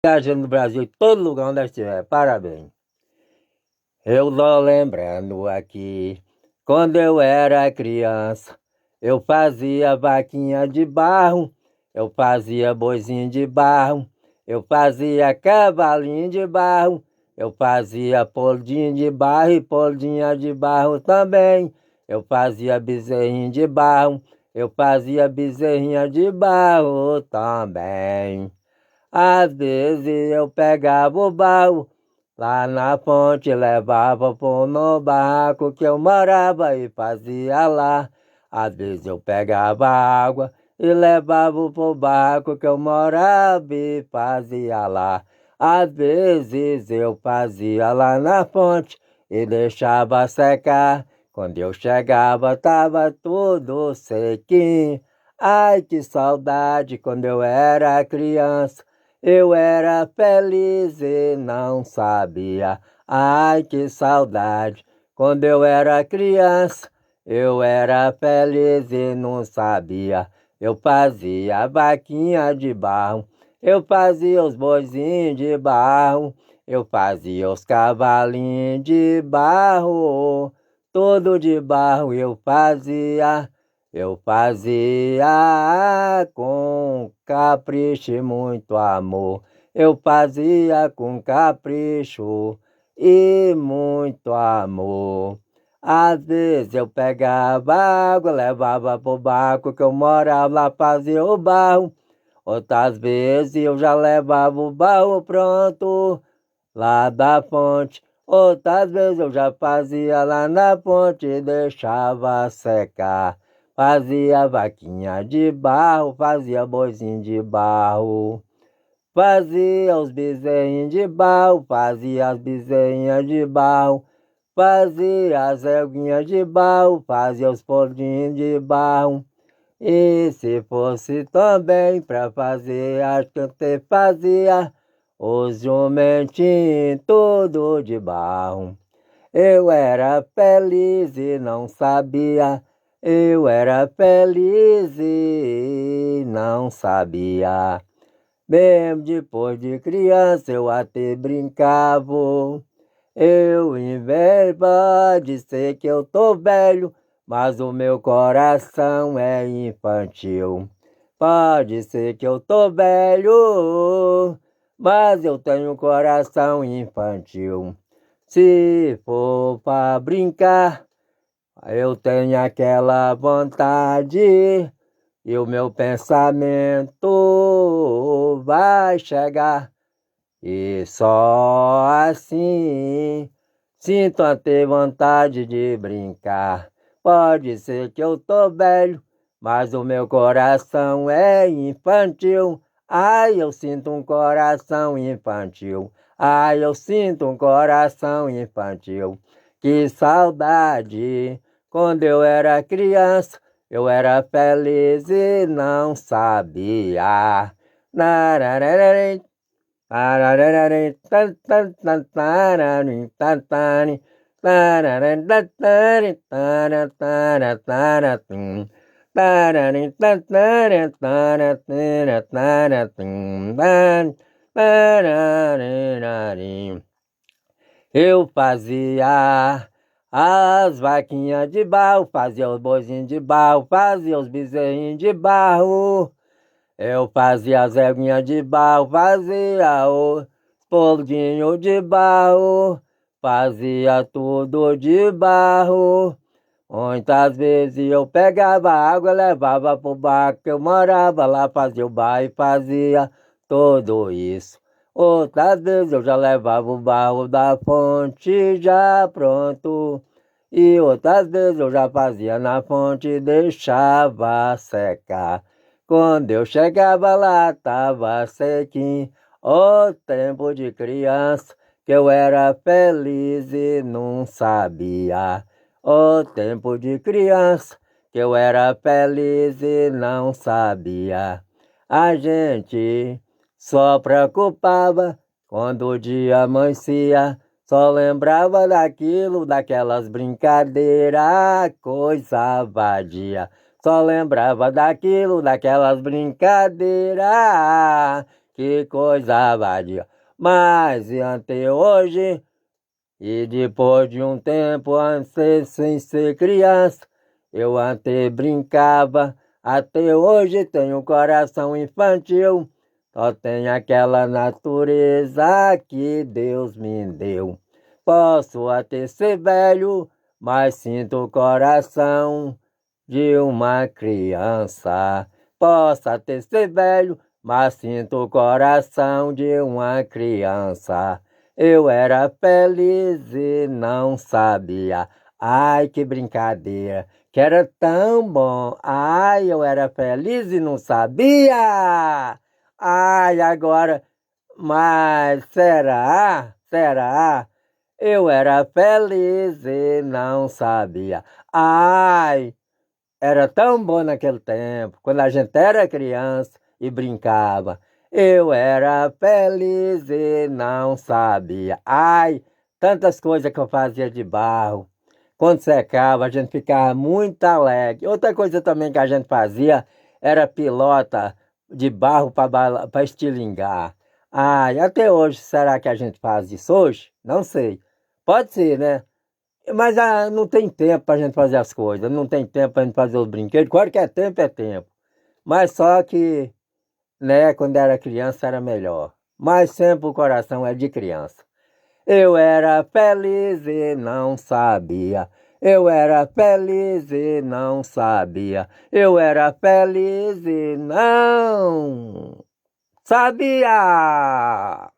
Viajando no Brasil, em todo lugar onde estiver, parabéns. Eu tô lembrando aqui, quando eu era criança, eu fazia vaquinha de barro, eu fazia boizinho de barro, eu fazia cavalinho de barro, eu fazia poldinho de barro e poldinha de barro também. Eu fazia bezerrinho de barro, eu fazia bezerrinha de barro também. Às vezes eu pegava o barro lá na fonte, levava pro no barraco que eu morava e fazia lá. Às vezes eu pegava água e levava pro barraco que eu morava e fazia lá. Às vezes eu fazia lá na fonte e deixava secar. Quando eu chegava tava tudo sequinho. Ai, que saudade quando eu era criança. Eu era feliz e não sabia. Ai, que saudade. Quando eu era criança, eu era feliz e não sabia. Eu fazia vaquinha de barro, eu fazia os boizinhos de barro, eu fazia os cavalinhos de barro, tudo de barro eu fazia. Eu fazia com capricho e muito amor. Eu fazia com capricho e muito amor. Às vezes eu pegava água, levava pro barco que eu morava lá, fazia o barro. Outras vezes eu já levava o barro pronto lá da fonte. Outras vezes eu já fazia lá na ponte e deixava secar. Fazia vaquinha de barro, fazia boizinho de barro. Fazia os bezerrinhos de barro, fazia as bezerrinhas de barro. Fazia as éguinhas de barro, fazia os poldinhos de barro. E se fosse também pra fazer, acho que eu te fazia os jumentinhos tudo de barro. Eu era feliz e não sabia, eu era feliz e não sabia. Mesmo depois de criança eu até brincava. Eu invejo de ser que eu tô velho, mas o meu coração é infantil. Pode ser que eu tô velho, mas eu tenho um coração infantil. Se for pra brincar, eu tenho aquela vontade e o meu pensamento vai chegar. E só assim sinto a ter vontade de brincar. Pode ser que eu tô velho, mas o meu coração é infantil. Ai, eu sinto um coração infantil. Ai, eu sinto um coração infantil. Que saudade! Quando eu era criança, eu era feliz e não sabia. Narararara. Eu fazia as vaquinhas de barro, fazia os boizinhos de barro, fazia os bezerrinhos de barro. Eu fazia as éguinhas de barro, fazia os poldinhos de barro, fazia tudo de barro. Muitas vezes eu pegava água, levava pro barco que eu morava lá, fazia o barro e fazia tudo isso. Outras vezes eu já levava o barro da fonte já pronto. E outras vezes eu já fazia na fonte e deixava secar. Quando eu chegava lá, tava sequinho. O tempo de criança, que eu era feliz e não sabia. O tempo de criança, que eu era feliz e não sabia. A gente só preocupava quando o dia amanhecia. Só lembrava daquilo, daquelas brincadeiras, coisa vadia. Só lembrava daquilo, daquelas brincadeiras que coisa vadia. Mas e até hoje, e depois de um tempo antes sem ser criança, eu antes brincava, até hoje tenho um coração infantil, só tem aquela natureza que Deus me deu. Posso até ser velho, mas sinto o coração de uma criança. Posso até ser velho, mas sinto o coração de uma criança. Eu era feliz e não sabia. Ai, que brincadeira, que era tão bom. Ai, eu era feliz e não sabia. Ai, agora, mas será? Será? Eu era feliz e não sabia. Ai, era tão bom naquele tempo, quando a gente era criança e brincava. Eu era feliz e não sabia. Ai, tantas coisas que eu fazia de barro. Quando secava, a gente ficava muito alegre. Outra coisa também que a gente fazia era pilota de barro para estilingar. Ai, até hoje, será que a gente faz isso hoje? Não sei. Pode ser, né? Mas não tem tempo para a gente fazer as coisas, não tem tempo para a gente fazer os brinquedos. Claro que é tempo, é tempo. Mas só que, né, quando era criança era melhor. Mas sempre o coração é de criança. Eu era feliz e não sabia. Eu era feliz e não sabia. Eu era feliz e não sabia.